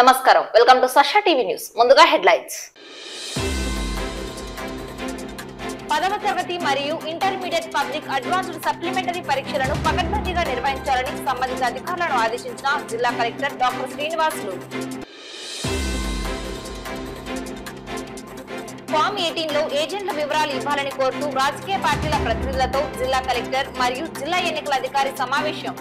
నమస్కారం welcome to Sasha TV news ముందుగా headlines 10వ తరగతి మరియు ఇంటర్మీడియట్ పబ్లిక్ అడ్వాన్స్డ్ సప్లిమెంటరీ పరీక్షలను పకడ్బందీగా నిర్వహించాలని సంబంధిత అధికారులను ఆదేశించిన జిల్లా కలెక్టర్ డాక్టర్ శ్రీనివాసులు ఫామ్ 18 లో ఏజెంట్ల వివరాలు ఇవ్వాలని కోరుతూ రాజకీయ పార్టీల ప్రతినిధులతో జిల్లా కలెక్టర్ మరియు జిల్లా ఎన్నికల అధికారి సమావేశం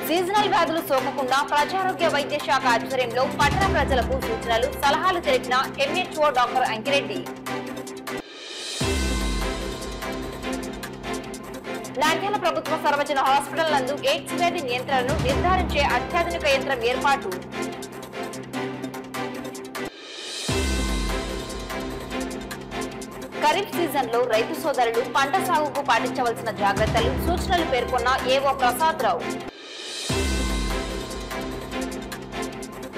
సీజనల్ వ్యాధులు సోకకుండా ప్రజారోగ్య వైద్య శాఖ ఆధ్వర్యంలో పట్టణ ప్రజలకు సూచనలు సలహాలు తెలిపిన ఎంహెచ్ఓ డాక్టర్ అంకిరెడ్డి నంద్యాల ప్రభుత్వ సర్వజన హాస్పిటల్ నందు ఎయిడ్స్ వ్యాధి నియంత్రణను నిర్ధారించే అత్యాధునిక యంత్రం ఏర్పాటు ఖరీఫ్ సీజన్ లో రైతు సోదరులు పంట సాగుకు పాటించవలసిన జాగ్రత్తలు సూచనలు పేర్కొన్న ఏవో ప్రసాద్ రావు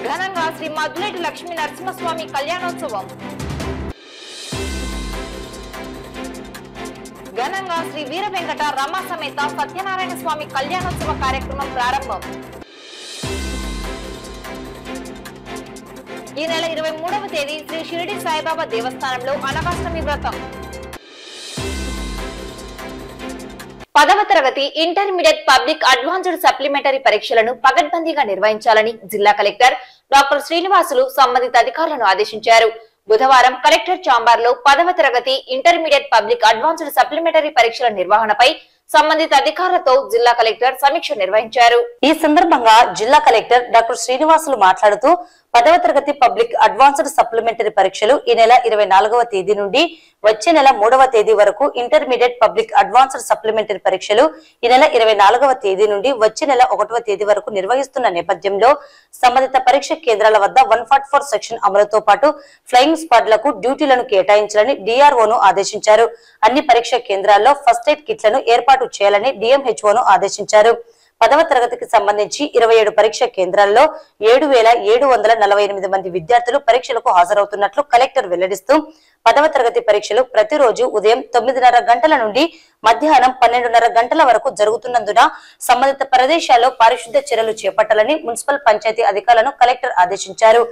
ఘనంగా శ్రీ మధులేటి లక్ష్మీ నరసింహస్వామి కళ్యాణోత్సవం ఘనంగా శ్రీ వీర వెంకట రమ సమేత సత్యనారాయణ స్వామి కళ్యాణోత్సవ కార్యక్రమం ప్రారంభం ఈ నెల 23వ తేదీ శ్రీ షిరిడి సాయిబాబా దేవస్థానంలో అనగాష్టమి వ్రతం 10వ తరగతి ఇంటర్మీడియట్ పబ్లిక్ అడ్వాన్స్డ్ సప్లిమెంటరీ పరీక్షలను పకడ్బందీగా నిర్వహించాలని జిల్లా కలెక్టర్ డాక్టర్ శ్రీనివాసులు సంబంధిత అధికారులను ఆదేశించారు. బుధవారం కలెక్టర్ చాంబర్ లో 10వ తరగతి ఇంటర్మీడియట్ పబ్లిక్ అడ్వాన్స్డ్ సప్లిమెంటరీ పరీక్షల నిర్వహణపై సంబంధిత అధికారులతో జిల్లా కలెక్టర్ సమీక్ష నిర్వహించారు. ఈ సందర్భంగా జిల్లా కలెక్టర్ డాక్టర్ శ్రీనివాసులు మాట్లాడుతూ 10వ తరగతి పబ్లిక్ అడ్వాన్స్డ్ సప్లిమెంటరీ పరీక్షలు ఈ నెల 24వ తేదీ నుండి వచ్చే నెల 3వ తేదీ వరకు, ఇంటర్మీడియట్ పబ్లిక్ అడ్వాన్స్డ్ సప్లిమెంటరీ పరీక్షలు ఈ నెల 24వ తేదీ నుండి వచ్చే నెల 1వ తేదీ వరకు నిర్వహిస్తున్న నేపథ్యంలో సంబంధిత పరీక్ష కేంద్రాల వద్ద 144 సెక్షన్ అమలుతో పాటు ఫ్లయింగ్ స్క్వాడ్లకు డ్యూటీలను కేటాయించాలని డిఆర్ఓను ఆదేశించారు. అన్ని పరీక్ష కేంద్రాల్లో ఫస్ట్ ఎయిడ్ కిట్లను ఏర్పాటు చేయాలని డిఎంహెచ్ఓను ఆదేశించారు. 10వ తరగతికి సంబంధించి 27 పరీక్ష కేంద్రాల్లో 7,748 మంది విద్యార్థులు పరీక్షలకు హాజరవుతున్నట్లు కలెక్టర్ వెల్లడిస్తూ 10వ తరగతి పరీక్షలు ప్రతిరోజు ఉదయం 9:30 గంటల నుండి మధ్యాహ్నం 12:30 గంటల వరకు జరుగుతున్నందున సంబంధిత ప్రదేశాల్లో పారిశుద్ధ్య చర్యలు చేపట్టాలని మున్సిపల్ పంచాయతీ అధికారులను కలెక్టర్ ఆదేశించారు.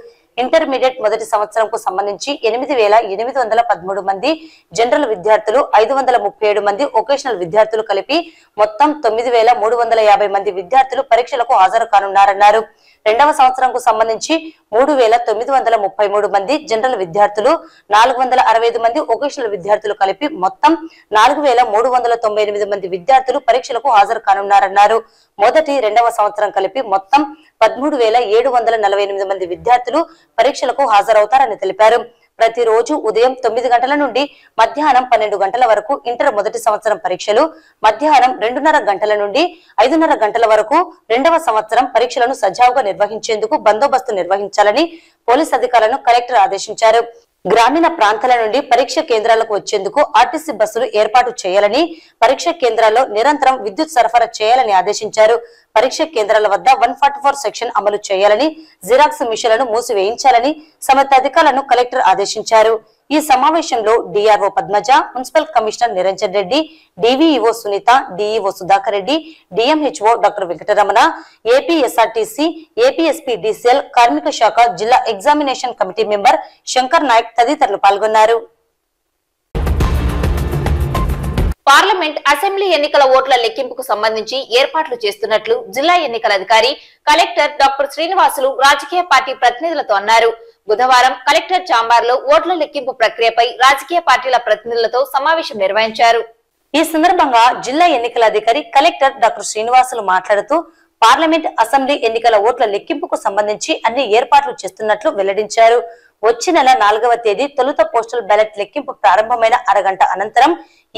ఇంటర్మీడియట్ మొదటి సంవత్సరంకు సంబంధించి 8,813 మంది జనరల్ విద్యార్థులు, 537 మంది వొకేషనల్ విద్యార్థులు కలిపి మొత్తం 9,350 మంది విద్యార్థులు పరీక్షలకు హాజరు కానున్నారన్నారు. రెండవ సంవత్సరంకు సంబంధించి 3,933 మంది జనరల్ విద్యార్థులు, 465 మంది వొకేషనల్ విద్యార్థులు కలిపి మొత్తం 4,398 మంది విద్యార్థులు పరీక్షలకు హాజరు కానున్నారన్నారు. మొదటి రెండవ సంవత్సరం కలిపి మొత్తం 13,748 మంది విద్యార్థులు పరీక్షలకు హాజరవుతారని తెలిపారు. ప్రతిరోజు ఉదయం 9 గంటల నుండి మధ్యాహ్నం 12 గంటల వరకు ఇంటర్ మొదటి సంవత్సరం పరీక్షలు, మధ్యాహ్నం 2:30 గంటల నుండి 5:30 గంటల వరకు రెండవ సంవత్సరం పరీక్షలను సజావుగా నిర్వహించేందుకు బందోబస్తు నిర్వహించాలని పోలీస్ అధికారులను కలెక్టర్ ఆదేశించారు. గ్రామీణ ప్రాంతాల నుండి పరీక్ష కేంద్రాలకు వచ్చేందుకు ఆర్టీసీ బస్సులు ఏర్పాటు చేయాలని, పరీక్ష కేంద్రాల్లో నిరంతరం విద్యుత్ సరఫరా చేయాలని ఆదేశించారు. పరీక్ష కేంద్రాల వద్ద 144 సెక్షన్ అమలు చేయాలని, జిరాక్స్ మిషన్లను మూసివేయించాలని సంబంధిత అధికారులను కలెక్టర్ ఆదేశించారు. ఈ సమావేశంలో DRO Padmaja, municipal commissioner Niranjan Reddy, DVEO Sunitha, DEO Sudhakar Reddy, DMHO doctor Venkataramana, APSRTC, APSP DCL, కార్మిక శాఖ జిల్లా examination committee member Shankar Nayak తదితరులు పాల్గొన్నారు. పార్లమెంట్, అసెంబ్లీ ఎన్నికల ఓట్ల లెక్కింపుకు సంబంధించి ఏర్పాట్లు చేస్తున్నట్లు జిల్లా ఎన్నికల అధికారి కలెక్టర్ డాక్టర్ శ్రీనివాసులు రాజకీయ పార్టీ ప్రతినిధులతో అన్నారు. బుధవారం కలెక్టర్ చాంబర్ లో ఓట్ల లెక్కింపు ప్రక్రియపై రాజకీయ పార్టీల ప్రతినిధులతో సమావేశం నిర్వహించారు. ఈ సందర్భంగా జిల్లా ఎన్నికల అధికారి కలెక్టర్ డాక్టర్ శ్రీనివాసులు మాట్లాడుతూ పార్లమెంట్, అసెంబ్లీ ఎన్నికల ఓట్ల లెక్కింపుకు సంబంధించి అన్ని ఏర్పాట్లు చేస్తున్నట్లు వెల్లడించారు. వచ్చే నెల 4వ తేదీ తొలుత పోస్టల్ బ్యాలెట్ లెక్కింపు ప్రారంభమైన అరగంట అనంతరం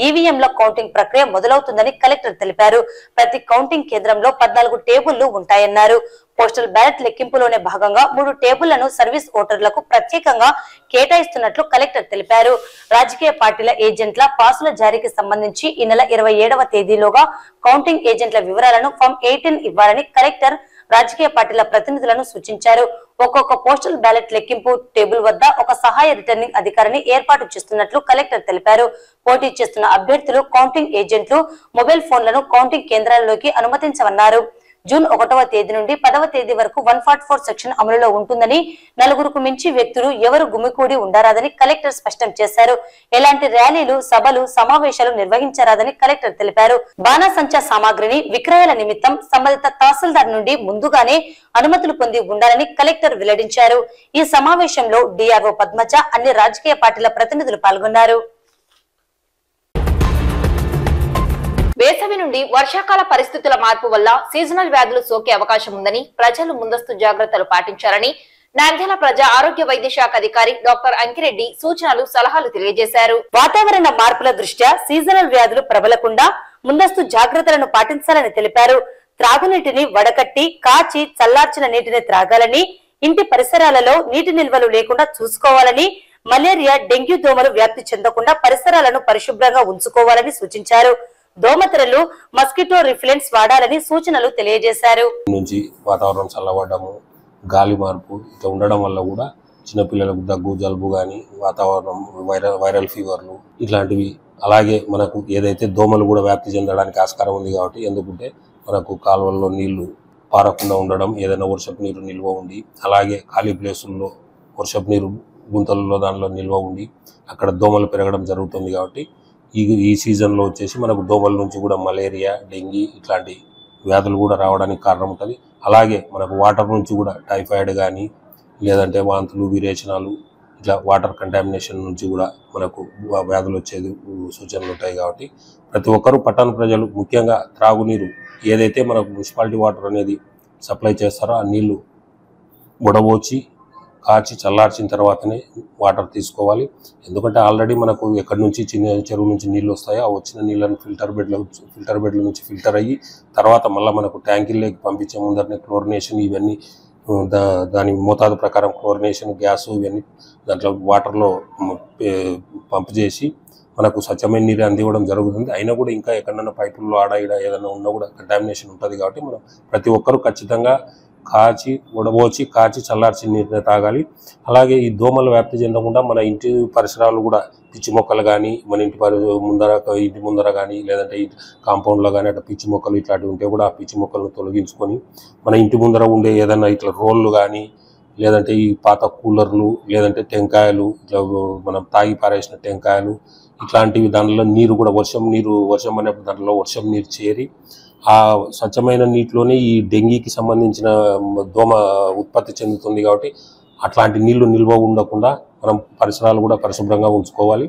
ఈవీఎంల కౌంటింగ్ ప్రక్రియ మొదలవుతుందని కలెక్టర్ తెలిపారు. ప్రతి కౌంటింగ్ కేంద్రంలో 14 టేబుళ్లు ఉంటాయన్నారు. పోస్టల్ బ్యాలెట్ లెక్కింపులోనే భాగంగా 3 టేబుళ్లను సర్వీస్ ఓటర్లకు ప్రత్యేకంగా కేటాయిస్తున్నట్లు కలెక్టర్ తెలిపారు. రాజకీయ పార్టీల ఏజెంట్ల పాసుల జారీకి సంబంధించి ఈ నెల 27వ తేదీలోగా కౌంటింగ్ ఏజెంట్ల వివరాలను ఫామ్ 18 ఇవ్వాలని కలెక్టర్ రాజకీయ పార్టీల ప్రతినిధులను సూచించారు. ఒక్కొక్క పోస్టల్ బ్యాలెట్ లెక్కింపు టేబుల్ వద్ద ఒక సహాయ రిటర్నింగ్ అధికారిని ఏర్పాటు చేస్తున్నట్లు కలెక్టర్ తెలిపారు. పోటీ చేస్తున్న అభ్యర్థులు, కౌంటింగ్ ఏజెంట్లు మొబైల్ ఫోన్లను కౌంటింగ్ కేంద్రాల్లోకి అనుమతించమన్నారు. జూన్ 1వ తేదీ నుండి 10వ తేదీ వరకు 144 సెక్షన్ అమలులో ఉంటుందని, నలుగురుకు మించి వ్యక్తులు ఎవరు గుమికూడి ఉండరాదని కలెక్టర్ స్పష్టం చేశారు. ఎలాంటి ర్యాలీలు, సభలు, సమావేశాలు నిర్వహించరాదని కలెక్టర్ తెలిపారు. బాణాసంచా సామాగ్రిని విక్రయాల నిమిత్తం సంబంధిత తహసీల్దార్ నుండి ముందుగానే అనుమతులు పొంది ఉండాలని కలెక్టర్ వెల్లడించారు. ఈ సమావేశంలో డిఆర్ఓ పద్మజ, అన్ని రాజకీయ పార్టీల ప్రతినిధులు పాల్గొన్నారు. వేసవి నుండి వర్షాకాల పరిస్థితుల మార్పు వల్ల సీజనల్ వ్యాధులు సోకే అవకాశం ఉందని ప్రజలు ముందస్తు జాగ్రత్తలు పాటించాలని నంద్యాల ప్రజా ఆరోగ్య వైద్య శాఖ అధికారి డాక్టర్ అంకిరెడ్డి సూచనలు, సలహాలు తెలియజేశారు. వాతావరణ మార్పుల దృష్ట్యా సీజనల్ వ్యాధులు ప్రబలకుండా ముందస్తు జాగ్రత్తలను పాటించాలని తెలిపారు. త్రాగునీటిని వడకట్టి, కాచి, చల్లార్చిన నీటిని త్రాగాలని, ఇంటి పరిసరాలలో నీటి నిల్వలు లేకుండా చూసుకోవాలని, మలేరియా, డెంగ్యూ దోమలు వ్యాప్తి చెందకుండా పరిసరాలను పరిశుభ్రంగా ఉంచుకోవాలని సూచించారు. దోమతెరలు, మస్కిటో రిఫ్లెంట్స్ వాడాలని సూచనలు తెలియజేశారు. నుంచి వాతావరణం చల్లబడము, గాలి మార్పు ఇట్లా ఉండడం వల్ల కూడా చిన్నపిల్లలకు దగ్గు, జలుబు కానీ, వాతావరణం వైరల్ ఫీవర్లు ఇట్లాంటివి, అలాగే మనకు ఏదైతే దోమలు కూడా వ్యాప్తి చెందడానికి ఆస్కారం ఉంది. కాబట్టి ఎందుకంటే మనకు కాలువల్లో నీళ్లు పారకుండా ఉండడం, ఏదైనా వర్షపు నీరు నిల్వ ఉండి, అలాగే ఖాళీ ప్లేసుల్లో వర్షపు నీరు గుంతలలో దానిలో నిల్వ ఉండి అక్కడ దోమలు పెరగడం జరుగుతుంది. కాబట్టి ఈ సీజన్లో వచ్చేసి మనకు దోమల నుంచి కూడా మలేరియా, డెంగీ ఇట్లాంటి వ్యాధులు కూడా రావడానికి కారణం ఉంటుంది. అలాగే మనకు వాటర్ నుంచి కూడా టైఫాయిడ్ కానీ, లేదంటే వాంతులు, విరేచనాలు, ఇట్లా వాటర్ కంటామినేషన్ నుంచి కూడా మనకు వ్యాధులు వచ్చేది సూచనలు ఉంటాయి. కాబట్టి ప్రతి ఒక్కరూ, పట్టణ ప్రజలు ముఖ్యంగా త్రాగునీరు ఏదైతే మనకు మున్సిపాలిటీ వాటర్ అనేది సప్లై చేస్తారో ఆ నీళ్లు బుడబోచి, కాచి, చల్లార్చిన తర్వాతనే వాటర్ తీసుకోవాలి. ఎందుకంటే ఆల్రెడీ మనకు ఎక్కడి నుంచి చిన్న చెరువు నుంచి నీళ్ళు వస్తాయో ఆ వచ్చిన నీళ్ళని ఫిల్టర్ బెడ్ల నుంచి ఫిల్టర్ అయ్యి తర్వాత మళ్ళీ మనకు ట్యాంకీల్లోకి పంపించే ముందరనే క్లోరినేషన్, ఇవన్నీ దాని మోతాదు ప్రకారం క్లోరినేషన్, గ్యాస్ ఇవన్నీ దాంట్లో వాటర్లో పంప్ చేసి మనకు స్వచ్ఛమైన నీరు అందివ్వడం జరుగుతుంది. అయినా కూడా ఇంకా ఎక్కడన్నా పైపుల్లో ఆడ ఈడ ఏదైనా ఉన్నా కూడా కంటామినేషన్ ఉంటుంది. కాబట్టి మనం ప్రతి ఒక్కరూ ఖచ్చితంగా కాచి, ఉడబోచి, కాచి చల్లార్చిన నీటిని తాగాలి. అలాగే ఈ దోమలు వ్యాప్తి చెందకుండా మన ఇంటి పరిసరాలు కూడా పిచ్చి మొక్కలు కానీ, మన ఇంటి ముందర కానీ, లేదంటే కాంపౌండ్లో కానీ అట్లా పిచ్చి మొక్కలు ఇట్లాంటివి ఉంటే కూడా ఆ పిచ్చి మొక్కలను తొలగించుకొని మన ఇంటి ముందర ఉండే ఏదైనా ఇట్లా రోళ్ళు కానీ, లేదంటే ఈ పాత కూలర్లు, లేదంటే టెంకాయలు, ఇట్లా మనం తాగి పారేసిన టెంకాయలు ఇట్లాంటివి, దానిలో నీరు కూడా వర్షం అనేప్పుడు దాంట్లో వర్షం నీరు చేరి ఆ స్వచ్ఛమైన నీటిలోనే ఈ డెంగీకి సంబంధించిన దోమ ఉత్పత్తి చెందుతుంది. కాబట్టి అట్లాంటి నీళ్లు నిల్వ ఉండకుండా మనం పరిసరాలు కూడా పరిశుభ్రంగా ఉంచుకోవాలి.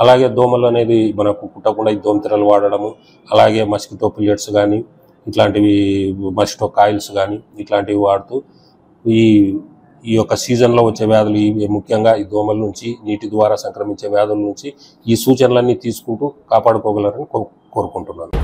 అలాగే దోమలు అనేది మనకు కుట్టకుండా ఈ దోమతెరలు వాడడము, అలాగే మస్కిటో పిల్లెట్స్ కానీ, ఇట్లాంటివి మస్కిటో కాయిల్స్ కానీ ఇట్లాంటివి వాడుతూ ఈ యొక్క సీజన్లో వచ్చే వ్యాధులు, ముఖ్యంగా ఈ దోమల నుంచి, నీటి ద్వారా సంక్రమించే వ్యాధుల నుంచి ఈ సూచనలన్నీ తీసుకుంటూ కాపాడుకోగలరని కోరుకుంటున్నాను.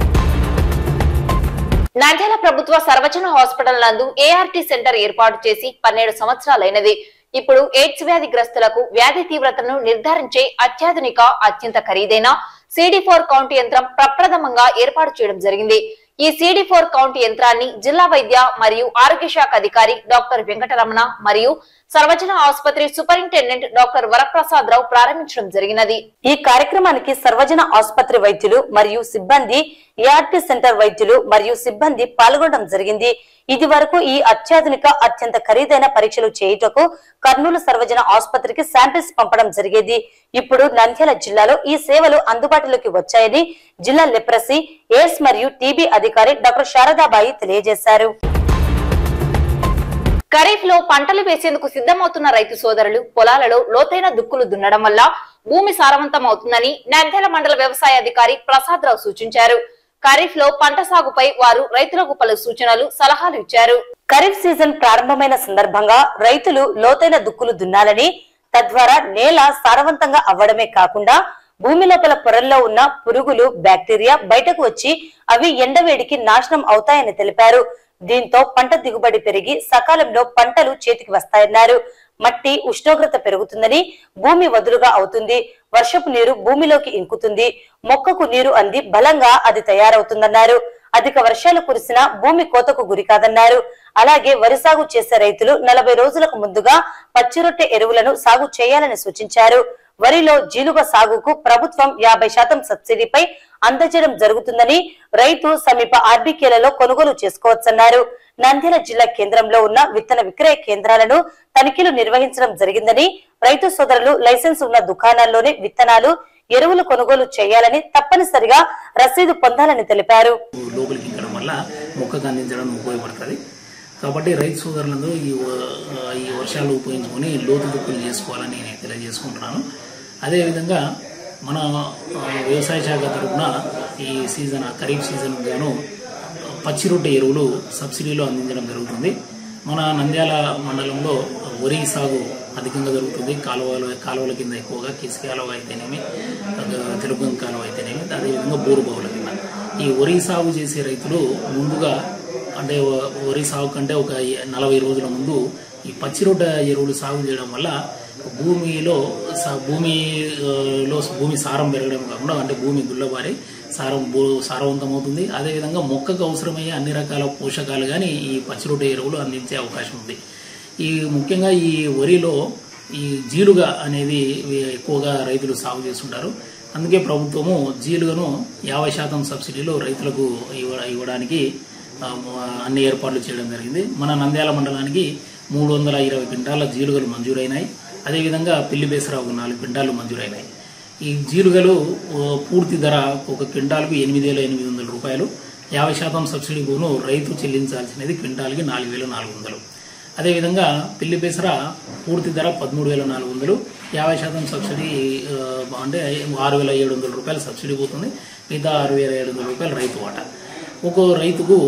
నంద్యాల ప్రభుత్వ సర్వజన హాస్పిటల్ నందు ఏఆర్టీ సెంటర్ ఏర్పాటు చేసి 12 సంవత్సరాలైనది. ఇప్పుడు ఎయిడ్స్ వ్యాధిగ్రస్తులకు వ్యాధి తీవ్రతను నిర్ధారించే అత్యాధునిక, అత్యంత ఖరీదైన CD4 కౌంట్ యంత్రం ప్రప్రథమంగా ఏర్పాటు చేయడం జరిగింది. ఈ CD4 కౌంట్ యంత్రాన్ని జిల్లా వైద్య మరియు ఆరోగ్య శాఖ అధికారి డాక్టర్ వెంకటరమణ మరియు సర్వజన ఆసుపత్రి సూపరింటెండెంట్ డాక్టర్ వరప్రసాద్ రావు ప్రారంభించడం జరిగినది. ఈ కార్యక్రమానికి సర్వజన ఆసుపత్రి వైద్యులు మరియు సిబ్బంది, ఏఆర్టీ సెంటర్ వైద్యులు మరియు సిబ్బంది పాల్గొనడం జరిగింది. ఇది వరకు ఈ అత్యాధునిక, అత్యంత ఖరీదైన పరీక్షలు చేయుటకు కర్నూలు సర్వజన ఆసుపత్రికి శాంపిల్స్ పంపడం జరిగేది. ఇప్పుడు నంద్యాల జిల్లాలో ఈ సేవలు అందుబాటులోకి వచ్చాయని జిల్లా లెప్రసీ, ఎయిడ్స్ మరియు టీబీ అధికారి డాక్టర్ శారదాబాయి తెలియజేశారు. ఖరీఫ్ లో పంటలు వేసేందుకు సిద్ధమవుతున్న రైతు సోదరులు పొలాలలో లోతైన దుక్కులు దున్నడం వల్ల భూమి సారవంతం అవుతుందని నంద్యాల మండల వ్యవసాయ అధికారి ప్రసాద్ రావు సూచించారు. ఖరీఫ్ లో పంట సాగుపై వారు రైతులకు పలు సూచనలు, సలహాలు ఇచ్చారు. ఖరీఫ్ సీజన్ ప్రారంభమైన సందర్భంగా రైతులు లోతైన దుక్కులు దున్నాలని, తద్వారా నేల సారవంతంగా అవ్వడమే కాకుండా భూమి లోపల పొరల్లో ఉన్న పురుగులు, బ్యాక్టీరియా బయటకు వచ్చి అవి ఎండవేడికి నాశనం అవుతాయని తెలిపారు. దీంతో పంట దిగుబడి పెరిగి సకాలంలో పంటలు చేతికి వస్తాయన్నారు. మట్టి ఉష్ణోగ్రత పెరుగుతుందని భూమి వదులుగా అవుతుంది. వర్షపు నీరు భూమిలోకి ఇంకుతుంది. మొక్కకు నీరు అంది బలంగా అది తయారవుతుందన్నారు. అధిక వర్షాలు కురిసినా భూమి కోతకు గురి కాదన్నారు. అలాగే వరి సాగు చేసే రైతులు 40 రోజులకు ముందుగా పచ్చిరొట్టె ఎరువులను సాగు చేయాలని సూచించారు. వరిలో జీలుగ సాగుకు ప్రభుత్వం 50% సబ్సిడీపై అందజేయడం జరుగుతుందని రైతు సమీప ఆర్బీకేలలో కొనుగోలు చేసుకోవచ్చన్నారు. నంద్యాల జిల్లా కేంద్రంలో ఉన్న విత్తన విక్రయ కేంద్రాలను తనిఖీలు నిర్వహించడం జరిగిందని, రైతు సోదరులు లైసెన్స్ ఉన్న దుకాణాల్లోనే విత్తనాలు, ఎరువులు కొనుగోలు చేయాలని, తప్పనిసరిగా రసీదు పొందాలని తెలిపారు. లోపలికి ఎక్కడం వల్ల మొక్కకు అందించడం ఉపయోగపడుతుంది కాబట్టి రైతు సోదరులందరూ ఈ వర్షాలు ఉపయోగించుకొని లోతు దుక్కులు చేసుకోవాలని నేను తెలియజేసుకుంటున్నాను. అదేవిధంగా మన వ్యవసాయ శాఖ తరఫున ఈ సీజన్ ఖరీఫ్ సీజన్ గాను పచ్చి రొట్టె ఎరువులు సబ్సిడీలో అందించడం జరుగుతుంది. మన నంద్యాల మండలంలో వరి సాగు అధికంగా జరుగుతుంది. కాలువల కింద ఎక్కువగా కిసి కాలువ అయితేనేమి, తెలుగు కాలువ అయితేనేమి, అదేవిధంగా బోరు బావుల కింద ఈ వరి సాగు చేసే రైతులు ముందుగా అంటే వరి సాగు కంటే ఒక 40 రోజుల ముందు ఈ పచ్చి రొట్టె ఎరువులు సాగు చేయడం వల్ల భూమి సారం పెరగడం కాకుండా అంటే భూమి గుల్లబారి సారవంతమవుతుంది. అదేవిధంగా మొక్కకు అవసరమయ్యే అన్ని రకాల పోషకాలు కానీ ఈ పచ్చి రొట్టె ఎరువులు అందించే అవకాశం ఉంది. ముఖ్యంగా ఈ వరిలో ఈ జీలుగ అనేది ఎక్కువగా రైతులు సాగు చేస్తుంటారు. అందుకే ప్రభుత్వము జీలుగను 50% సబ్సిడీలో రైతులకు ఇవ్వడానికి అన్ని ఏర్పాట్లు చేయడం జరిగింది. మన నంద్యాల మండలానికి 320 క్వింటాల జీలుగలు మంజూరైనాయి. అదేవిధంగా పిల్లి బేసరా 4 క్వింటాలు మంజూరైనాయి. ఈ జీలుగలు పూర్తి ధర ఒక క్వింటాల్కు 8,800 రూపాయలు. 50% సబ్సిడీ పోను రైతు చెల్లించాల్సినది క్వింటాల్కి 4,400. అదేవిధంగా పిల్లి బేసరా పూర్తి ధర 13,400. 50% సబ్సిడీ అంటే 6,700 రూపాయలు సబ్సిడీ పోతుంది. మిగతా 6,700 రూపాయలు రైతు వాటా. ఒక్కో రైతుకు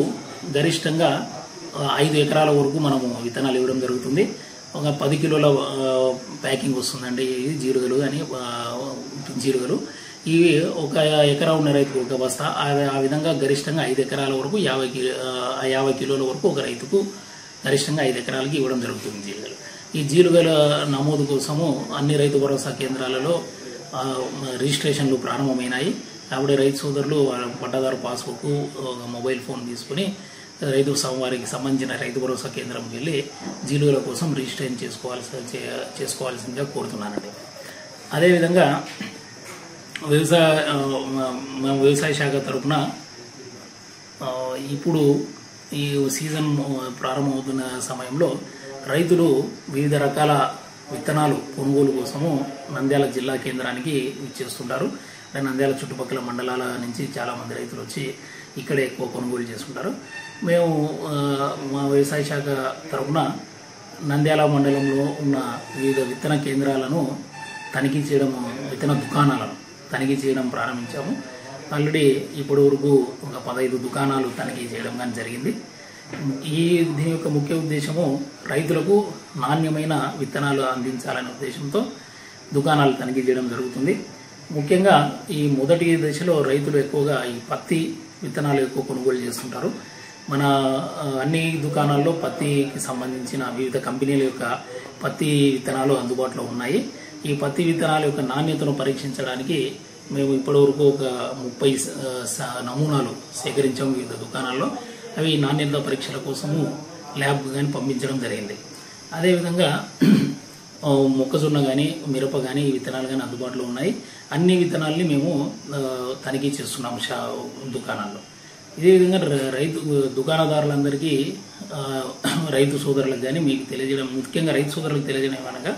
గరిష్టంగా 5 ఎకరాల వరకు మనము విత్తనాలు ఇవ్వడం జరుగుతుంది. ఒక 10 కిలోల ప్యాకింగ్ వస్తుందండి ఈ జీలుగలు కానీ జీలుగలు. ఇవి ఒక ఎకరా ఉన్న రైతుకు ఒక బస్తా. ఆ విధంగా గరిష్టంగా 5 ఎకరాల వరకు 50 కిలోల వరకు ఒక రైతుకు గరిష్టంగా 5 ఎకరాలకి ఇవ్వడం జరుగుతుంది జీలుగలు. ఈ జీలుగల నమోదు కోసము అన్ని రైతు భరోసా కేంద్రాలలో రిజిస్ట్రేషన్లు ప్రారంభమైనాయి. కాబట్టి రైతు సోదరులు పట్టాదారు పాస్బుక్, మొబైల్ ఫోన్ తీసుకుని వారికి సంబంధించిన రైతు భరోసా కేంద్రంకి వెళ్ళి జీలుగల కోసం రిజిస్ట్రేషన్ చేసుకోవాల్సిందిగా కోరుతున్నానండి. అదేవిధంగా వ్యవసాయ శాఖ తరఫున ఇప్పుడు ఈ సీజన్ ప్రారంభమవుతున్న సమయంలో రైతులు వివిధ రకాల విత్తనాలు కొనుగోలు కోసము నంద్యాల జిల్లా కేంద్రానికి ఇచ్చేస్తుంటారు. నంద్యాల చుట్టుపక్కల మండలాల నుంచి చాలా మంది రైతులు వచ్చి ఇక్కడే ఎక్కువ కొనుగోలు చేస్తుంటారు. మేము మా వ్యవసాయ శాఖ తరఫున నంద్యాల మండలంలో ఉన్న వివిధ విత్తన కేంద్రాలను తనిఖీ చేయడం, విత్తన దుకాణాలను తనిఖీ చేయడం ప్రారంభించాము. ఆల్రెడీ ఇప్పటి వరకు ఒక 15 దుకాణాలు తనిఖీ చేయడం కానీ జరిగింది. దీని యొక్క ముఖ్య ఉద్దేశము రైతులకు నాణ్యమైన విత్తనాలు అందించాలనే ఉద్దేశంతో దుకాణాలు తనిఖీ చేయడం జరుగుతుంది. ముఖ్యంగా ఈ మొదటి దశలో రైతులు ఎక్కువగా ఈ పత్తి విత్తనాలు ఎక్కువ కొనుగోలు చేస్తుంటారు. మన అన్ని దుకాణాల్లో పత్తికి సంబంధించిన వివిధ కంపెనీల యొక్క పత్తి విత్తనాలు అందుబాటులో ఉన్నాయి. ఈ పత్తి విత్తనాల యొక్క నాణ్యతను పరీక్షించడానికి మేము ఇప్పటివరకు ఒక 30 నమూనాలు సేకరించాము వివిధ దుకాణాల్లో. అవి నాణ్యత పరీక్షల కోసము ల్యాబ్ కానీ పంపించడం జరిగింది. అదేవిధంగా మొక్కజొన్న కానీ మిరప కానీ ఈ విత్తనాలు కానీ అందుబాటులో ఉన్నాయి. అన్ని విత్తనాలని మేము తనిఖీ చేస్తున్నాము దుకాణాల్లో. ఇదే విధంగా దుకాణదారులందరికీ రైతు సోదరులకు కానీ మీకు తెలియజేయడం, ముఖ్యంగా రైతు సోదరులకు తెలియజేయడం ఏమనగా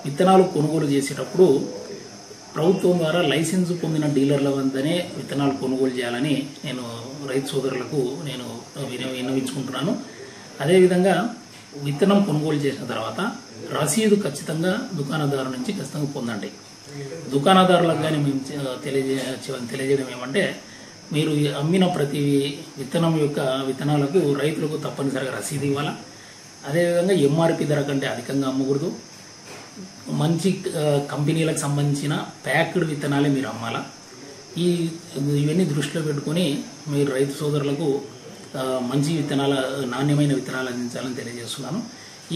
విత్తనాలు కొనుగోలు చేసేటప్పుడు ప్రభుత్వం ద్వారా లైసెన్స్ పొందిన డీలర్ల వద్దనే విత్తనాలు కొనుగోలు చేయాలని నేను రైతు సోదరులకు విన్నవించుకుంటున్నాను. అదేవిధంగా విత్తనం కొనుగోలు చేసిన తర్వాత రసీదు ఖచ్చితంగా దుకాణదారు నుంచి ఖచ్చితంగా పొందండి. దుకాణదారులకు కానీ మేము తెలియజేయడం ఏమంటే మీరు అమ్మిన ప్రతి విత్తనాలకు రైతులకు తప్పనిసరిగా రసీదు ఇవ్వాలా. అదేవిధంగా ఎంఆర్పి ధర కంటే అధికంగా అమ్మకూడదు. మంచి కంపెనీలకు సంబంధించిన ప్యాక్డ్ విత్తనాలే మీరు అమ్మాలా. ఇవన్నీ దృష్టిలో పెట్టుకుని మీరు రైతు సోదరులకు మంచి నాణ్యమైన విత్తనాలు అందించాలని తెలియజేస్తున్నాను.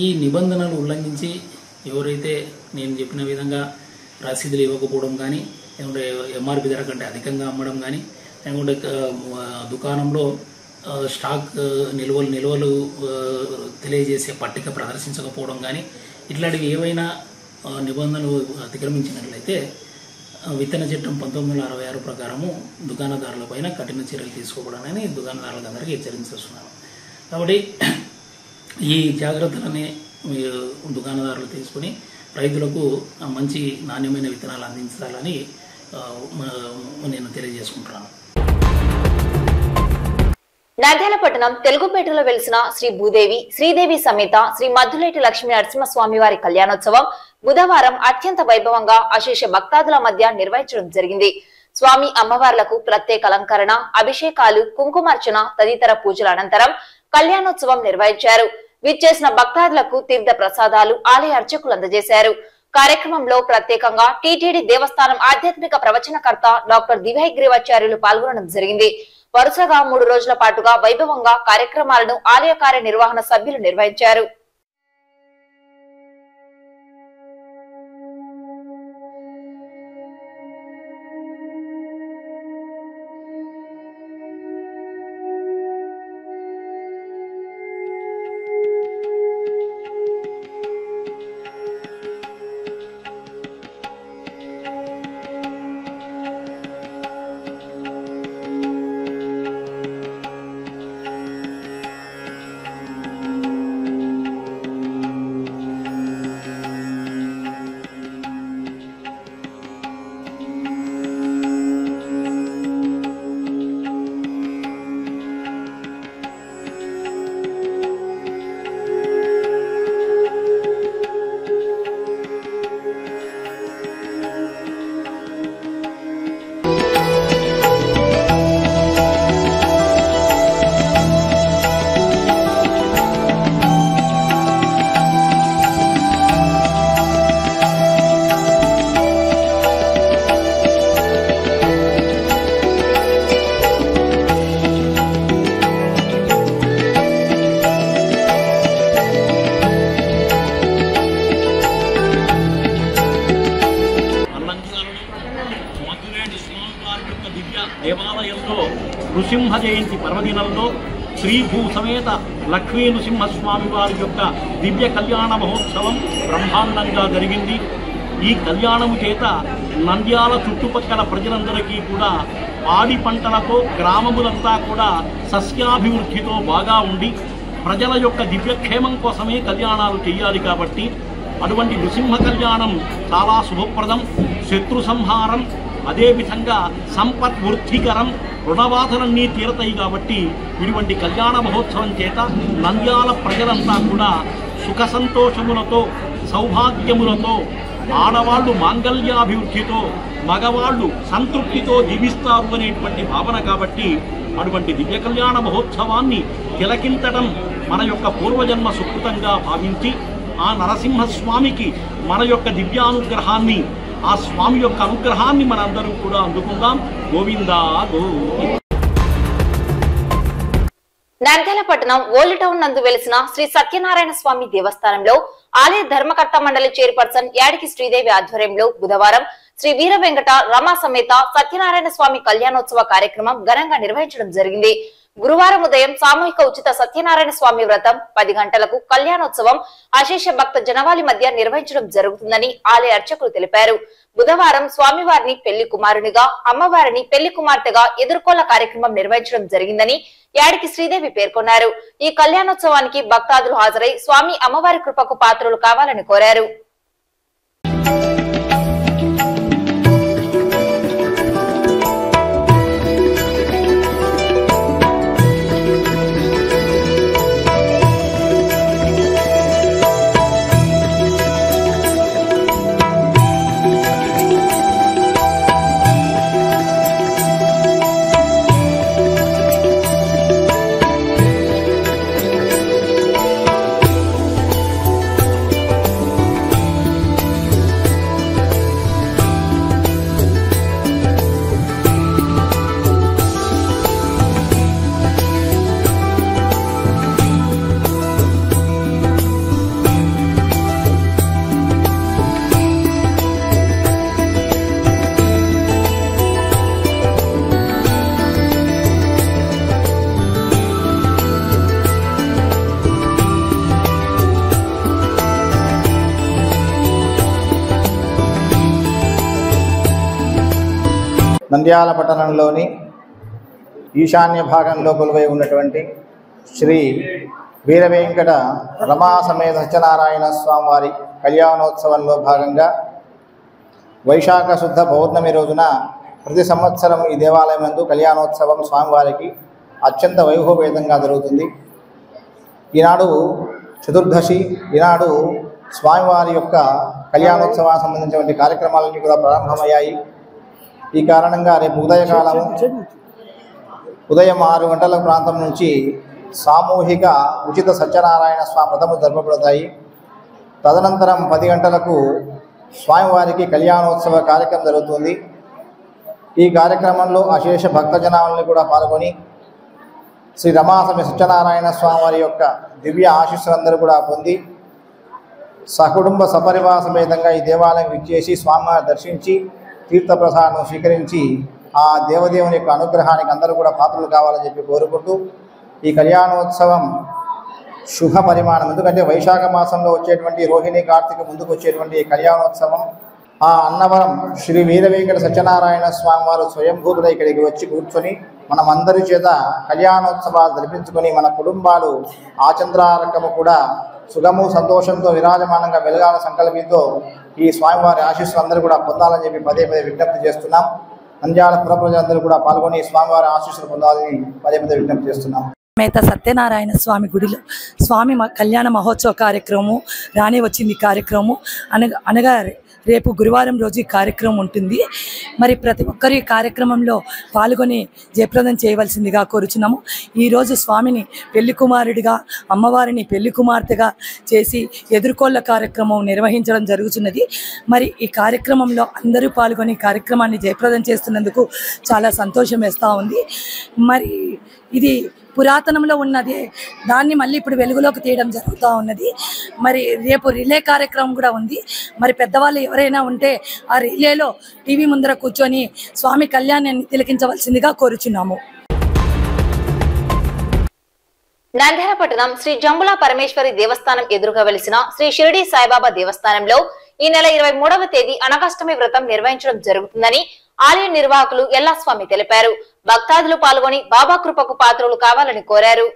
ఈ నిబంధనలు ఉల్లంఘించి ఎవరైతే నేను చెప్పిన విధంగా రసీదులు ఇవ్వకపోవడం కానీ, లేకుంటే ఎంఆర్పి ధర కంటే అధికంగా అమ్మడం కానీ, లేకుంటే దుకాణంలో స్టాక్ నిల్వలు తెలియజేసే పట్టిక ప్రదర్శించకపోవడం కానీ, ఇట్లాంటివి ఏవైనా నిబంధనలు అతిక్రమించినట్లయితే విత్తన చట్టం 1966 ప్రకారము దుకాణదారులపైన కఠిన చర్యలు తీసుకోకూడదని దుకాణదారులకు అందరికీ హెచ్చరించేస్తున్నాను. కాబట్టి ఈ జాగ్రత్తలని దుకాణదారులు తీసుకుని రైతులకు మంచి నాణ్యమైన విత్తనాలు అందించాలని నేను తెలియజేసుకుంటున్నాను. నంద్యాల పట్టణం తెలుగుపేటలో వెలిసిన శ్రీ భూదేవి శ్రీదేవి సమేత శ్రీ మద్దులేటి లక్ష్మీ నరసింహస్వామి వారి కళ్యాణోత్సవం బుధవారం అత్యంత వైభవంగా అశేష భక్తాదుల మధ్య నిర్వహించడం జరిగింది. స్వామి అమ్మవార్లకు ప్రత్యేక అలంకరణ, అభిషేకాలు, కుంకుమార్చన తదితర పూజల అనంతరం కళ్యాణోత్సవం నిర్వహించారు. విచ్చేసిన భక్తాదులకు తీర్థ ప్రసాదాలు ఆలయ అర్చకులు అందజేశారు. కార్యక్రమంలో ప్రత్యేకంగా టీటీడీ దేవస్థానం ఆధ్యాత్మిక ప్రవచనకర్త డాక్టర్ దివ్యగ్రీవాచార్యులు పాల్గొనడం జరిగింది. వరుసగా 3 రోజుల పాటుగా వైభవంగా కార్యక్రమాలను ఆలయ కార్యనిర్వహణ సభ్యులు నిర్వహించారు. దేవాలయంలో నృసింహ జయంతి పర్వదినంలో శ్రీభూ సమేత లక్ష్మీ నృసింహస్వామి వారి యొక్క దివ్య కళ్యాణ మహోత్సవం బ్రహ్మాండంగా జరిగింది. ఈ కళ్యాణము చేత నంద్యాల చుట్టుపక్కల ప్రజలందరికీ కూడా పాడి పంటలతో గ్రామములంతా కూడా సస్యాభివృద్ధితో బాగా ఉండి ప్రజల యొక్క దివ్యక్షేమం కోసమే కళ్యాణాలు చేయాలి. కాబట్టి అటువంటి నృసింహ కళ్యాణం చాలా శుభప్రదం, శత్రు సంహారం, అదేవిధంగా సంపద్వృద్ధికరం, రుణబాధలన్నీ తీరతాయి. కాబట్టి ఇటువంటి కళ్యాణ మహోత్సవం చేత నంద్యాల ప్రజలంతా కూడా సుఖ సంతోషములతో సౌభాగ్యములతో ఆడవాళ్లు మాంగళ్యాభివృద్ధితో మగవాళ్లు సంతృప్తితో జీవిస్తారు అనేటువంటి భావన. కాబట్టి అటువంటి దివ్య కళ్యాణ మహోత్సవాన్ని తిలకించడం మన యొక్క పూర్వజన్మ సుకృతంగా భావించి ఆ నరసింహస్వామికి మన యొక్క దివ్యానుగ్రహాన్ని, ఆ స్వామి యొక్క అనుగ్రహాన్ని మనందరం కూడా అందుకుందాం. గోవిందా గోవిందా. నంద్యాల పట్టణం ఓల్డ్ టౌన్ నందు వెలిసిన శ్రీ సత్యనారాయణ స్వామి దేవస్థానంలో ఆలయ ధర్మకర్త మండలి చైర్పర్సన్ యాడికి శ్రీదేవి ఆధ్వర్యంలో బుధవారం శ్రీ వీర వెంకట రమా సమేత సత్యనారాయణ స్వామి కళ్యాణోత్సవ కార్యక్రమం ఘనంగా నిర్వహించడం జరిగింది. గురువారం ఉదయం సామూహిక ఉచిత సత్యనారాయణ స్వామి వ్రతం, 10 గంటలకు కళ్యాణోత్సవం అశేష భక్త జనవాళి మధ్య నిర్వహించడం జరుగుతుందని ఆలయ అర్చకులు తెలిపారు. బుధవారం స్వామివారిని పెళ్లి కుమారునిగా, అమ్మవారిని పెళ్లి కుమార్తెగా ఎదుర్కోల కార్యక్రమం నిర్వహించడం జరిగిందని యాడికి శ్రీదేవి పేర్కొన్నారు. ఈ కళ్యాణోత్సవానికి భక్తాదులు హాజరై స్వామి అమ్మవారి కృపకు పాత్రులు కావాలని కోరారు. నంద్యాల పట్టణంలోని ఈశాన్య భాగంలో కొలువై ఉన్నటువంటి శ్రీ వీరవేంకట రమా సమేత సత్యనారాయణ స్వామివారి కళ్యాణోత్సవంలో భాగంగా వైశాఖ శుద్ధ పౌర్ణమి రోజున ప్రతి సంవత్సరం ఈ దేవాలయం నందు కళ్యాణోత్సవం స్వామివారికి అత్యంత వైభవపేతంగా జరుగుతుంది. ఈనాడు చతుర్దశి, ఈనాడు స్వామివారి యొక్క కళ్యాణోత్సవానికి సంబంధించిన కార్యక్రమాలన్నీ కూడా ప్రారంభమయ్యాయి. ఈ కారణంగా రేపు ఉదయకాలము ఉదయం 6 గంటల ప్రాంతం నుంచి సామూహిక ఉచిత సత్యనారాయణ స్వామి వ్రతము జరపబడతాయి. తదనంతరం 10 గంటలకు స్వామివారికి కళ్యాణోత్సవ కార్యక్రమం జరుగుతుంది. ఈ కార్యక్రమంలో అశేష భక్తజనాలను కూడా పాల్గొని శ్రీ రమాసమి సత్యనారాయణ స్వామివారి యొక్క దివ్య ఆశీస్సులందరూ కూడా పొంది సకుటుంబ సపరివార సమేతంగా ఈ దేవాలయం విచ్చేసి స్వామివారిని దర్శించి తీర్థప్రసాదం స్వీకరించి ఆ దేవదేవుని యొక్క అనుగ్రహానికి అందరూ కూడా పాత్రలు కావాలని చెప్పి కోరుకుంటూ ఈ కళ్యాణోత్సవం శుభ పరిమాణం. ఎందుకంటే వైశాఖ మాసంలో వచ్చేటువంటి రోహిణి కార్తీక ముందుకు వచ్చేటువంటి ఈ కళ్యాణోత్సవం ఆ అన్నవరం శ్రీ వీరవేంకట సత్యనారాయణ స్వామి వారు స్వయంభూతుడై ఇక్కడికి వచ్చి కూర్చొని మనమందరి చేత కళ్యాణోత్సవాలు జరిపించుకొని మన కుటుంబాలు ఆచంద్రారకము కూడా సుఖము సంతోషంతో విరాజమానంగా వెలగాల సంకల్పంతో ఈ స్వామివారి ఆశీస్సులు అందరూ కూడా పొందాలని చెప్పి పదే పదే విజ్ఞప్తి చేస్తున్నాం. నంద్యాల పుర ప్రజలందరూ కూడా పాల్గొని స్వామివారి ఆశీస్సులు పొందాలని పదే పదే విజ్ఞప్తి చేస్తున్నాం. మేత సత్యనారాయణ స్వామి గుడిలో స్వామి కళ్యాణ మహోత్సవ కార్యక్రమం రానే వచ్చింది. కార్యక్రమం అనగా రేపు గురువారం రోజు ఈ కార్యక్రమం ఉంటుంది. మరి ప్రతి ఒక్కరు ఈ కార్యక్రమంలో పాల్గొని జయప్రదం చేయవలసిందిగా కోరుచున్నాము. ఈరోజు స్వామిని పెళ్లి కుమారుడిగా, అమ్మవారిని పెళ్లి కుమార్తెగా చేసి ఎదుర్కోళ్ల కార్యక్రమం నిర్వహించడం జరుగుతున్నది. మరి ఈ కార్యక్రమంలో అందరూ పాల్గొని కార్యక్రమాన్ని జయప్రదం చేస్తున్నందుకు చాలా సంతోషం వేస్తూ ఉంది. మరి ఇది పురాతనంలో ఉన్నది, దాన్ని మళ్ళీ ఇప్పుడు వెలుగులోకి తీయడం జరుగుతూ ఉన్నది. మరి రేపు రిలే కార్యక్రమం కూడా ఉంది. మరి పెద్దవాళ్ళు ఎవరైనా ఉంటే ఆ రిలేలో టీవీ ముందర కూర్చొని స్వామి కళ్యాణాన్ని తిలకించవలసిందిగా కోరుచున్నాము. నంద్యాల పట్టణం శ్రీ జంబుల పరమేశ్వరి దేవస్థానం ఎదురుగా వెలిసిన శ్రీ షిరిడి సాయిబాబా దేవస్థానంలో ఈ నెల 23వ తేదీ అనగాష్టమి వ్రతం నిర్వహించడం జరుగుతుందని ఆలయ నిర్వాహకులు ఎల్లాస్వామి తెలిపారు. భక్తాదులు పాల్గొని బాబా కృపకు పాత్రలు కావాలని కోరారు.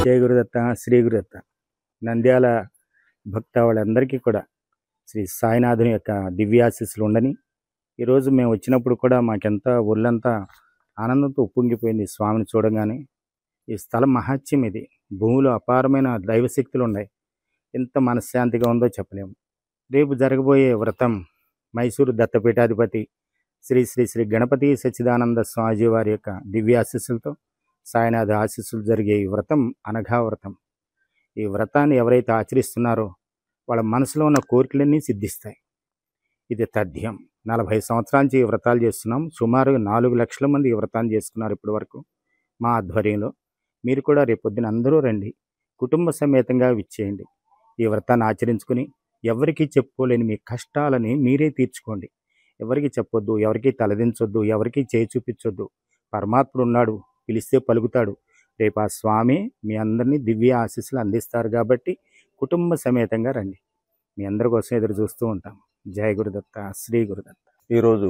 జయ గురుదత్త, శ్రీ గురుదత్త. నంద్యాల భక్త వాళ్ళందరికీ కూడా శ్రీ సాయినాథుని యొక్క దివ్యాశీస్సులు ఉండని. ఈరోజు మేము వచ్చినప్పుడు కూడా మాకెంత ఒళ్ళంతా ఆనందంతో ఉప్పొంగిపోయింది స్వామిని చూడగానే. ఈ స్థలం మహత్యం, ఇది భూమిలో అపారమైన దైవశక్తులు ఉన్నాయి. ఎంత మనశ్శాంతిగా ఉందో చెప్పలేము. రేపు జరగబోయే వ్రతం మైసూరు దత్తపీఠాధిపతి శ్రీ శ్రీ శ్రీ గణపతి సచ్చిదానంద స్వామి వారి యొక్క దివ్యాశీస్సులతో సాయినాథ ఆశీస్సులు జరిగే ఈ వ్రతం అనఘా వ్రతం. ఈ వ్రతాన్ని ఎవరైతే ఆచరిస్తున్నారో వాళ్ళ మనసులో ఉన్న కోరికలన్నీ సిద్ధిస్తాయి. ఇది తథ్యం. 40 సంవత్సరాల నుంచి ఈ వ్రతాలు చేస్తున్నాం. సుమారు 4 లక్షల మంది ఈ వ్రతాన్ని చేసుకున్నారు ఇప్పటి వరకు మా ఆధ్వర్యంలో. మీరు కూడా రేపొద్దున అందరూ రండి, కుటుంబ సమేతంగా విచ్చేయండి. ఈ వ్రతాన్ని ఆచరించుకుని ఎవరికి చెప్పుకోలేని మీ కష్టాలని మీరే తీర్చుకోండి. ఎవరికి చెప్పొద్దు, ఎవరికి తలదించొద్దు, ఎవరికి చేయి చూపించొద్దు. పరమాత్ముడు ఉన్నాడు, పిలిస్తే పలుకుతాడు. రేపు ఆ స్వామి మీ అందరినీ దివ్య ఆశీస్సులు అందిస్తారు. కాబట్టి కుటుంబ సమేతంగా రండి. మీ అందరి కోసం ఎదురు చూస్తూ ఉంటాం. జయ గురుదత్త, శ్రీ గురుదత్త. ఈరోజు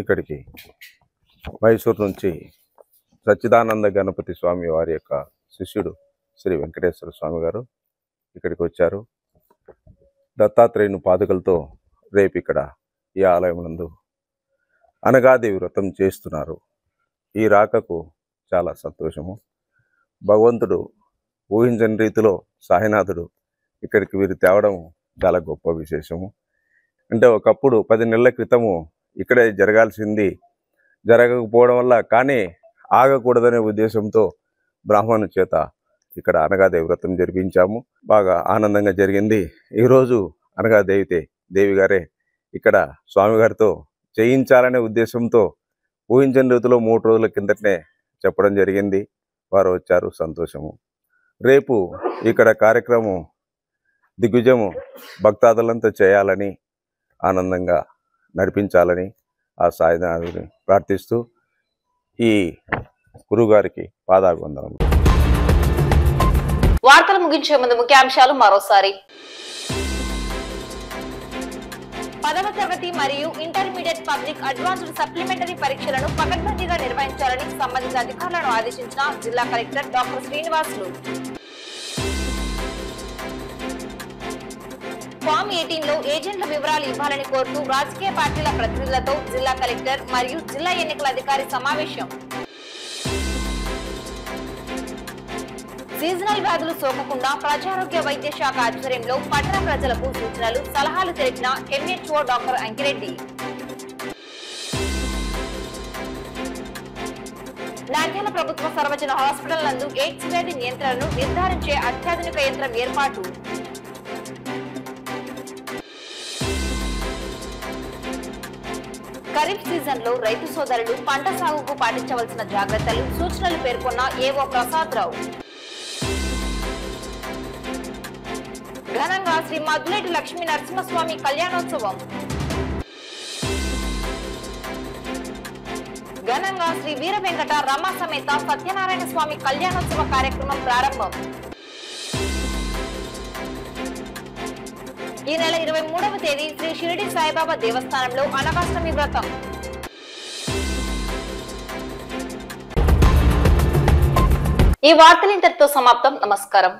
ఇక్కడికి మైసూరు నుంచి సచ్చిదానంద గణపతి స్వామి వారి యొక్క శిష్యుడు శ్రీ వెంకటేశ్వర స్వామి గారు ఇక్కడికి వచ్చారు. దత్తాత్రేయుని పాదుకలతో రేపు ఇక్కడ ఈ ఆలయం నందు అనగాదేవి వ్రతం చేస్తున్నారు. ఈ రాకకు చాలా సంతోషము. భగవంతుడు ఊహించని రీతిలో సాయినాథుడు ఇక్కడికి వీరు తేవడం చాలా గొప్ప విశేషము. అంటే ఒకప్పుడు 10 నెలల క్రితము ఇక్కడే జరగాల్సింది జరగకపోవడం వల్ల, కానీ ఆగకూడదనే ఉద్దేశంతో బ్రాహ్మణు చేత ఇక్కడ అనగాదేవి వ్రతం జరిపించాము. బాగా ఆనందంగా జరిగింది. ఈరోజు అనగాదేవితే దేవి గారే ఇక్కడ స్వామిగారితో చేయించాలనే ఉద్దేశంతో ఊహించని రీతిలో 3 రోజుల కిందటనే చెప్పడం జరిగింది. వారు వచ్చారు, సంతోషము. రేపు ఇక్కడ కార్యక్రమం దిగ్విజయము భక్తాదులంతా చేయాలని, ఆనందంగా నడిపించాలని ఆ సాయినాథుని ప్రార్థిస్తూ ఈ గురుగారికి పాదాభివందనములు. వార్తలు ముగించే ముందు ముఖ్యాంశాలు మరోసారి. 10వ తరగతి మరియు ఇంటర్మీడియట్ పబ్లిక్ అడ్వాన్స్డ్ సప్లిమెంటరీ పరీక్షలను పకడ్బందీగా నిర్వహించాలని సంబంధిత అధికారులను ఆదేశించిన జిల్లా కలెక్టర్ డాక్టర్ శ్రీనివాసులు. ఫామ్ 18 లో ఏజెంట్ల వివరాలు ఇవ్వాలని కోరుతూ రాజకీయ పార్టీల ప్రతినిధులతో జిల్లా కలెక్టర్ మరియు జిల్లా ఎన్నికల అధికారి సమావేశం. సీజనల్ వ్యాధులు సోకకుండా ప్రజారోగ్య వైద్య శాఖ ఆధ్వర్యంలో పట్టణ ప్రజలకు సూచనలు, సలహాలు తెలిపిన ఎంహెచ్ఓ డాక్టర్ అంకిరెడ్డి. నంద్యాల ప్రభుత్వ సర్వజన హాస్పిటల్ నందు ఎయిడ్స్ వ్యాధి నియంత్రణను నిర్ధారించే అత్యాధునిక యంత్రం ఏర్పాటు. ఖరీఫ్ సీజన్ లో రైతు సోదరులు పంట సాగుకు పాటించవలసిన జాగ్రత్తలు, సూచనలు పేర్కొన్న ఏవో ప్రసాద్ రావు. ఘనంగా శ్రీ మద్దులేటి లక్ష్మీ నరసింహస్వామి కళ్యాణోత్సవం. ఘనంగా శ్రీ వీర వెంకట రమా సమేత సత్యనారాయణ స్వామి కళ్యాణోత్సవ కార్యక్రమం ప్రారంభం. ఈ నెల 23వ తేదీ శ్రీ షిరిడి సాయిబాబా దేవస్థానంలో అనగాష్టమి వ్రతం. ఈ వార్తలు ఇంతటితో సమాప్తం. నమస్కారం.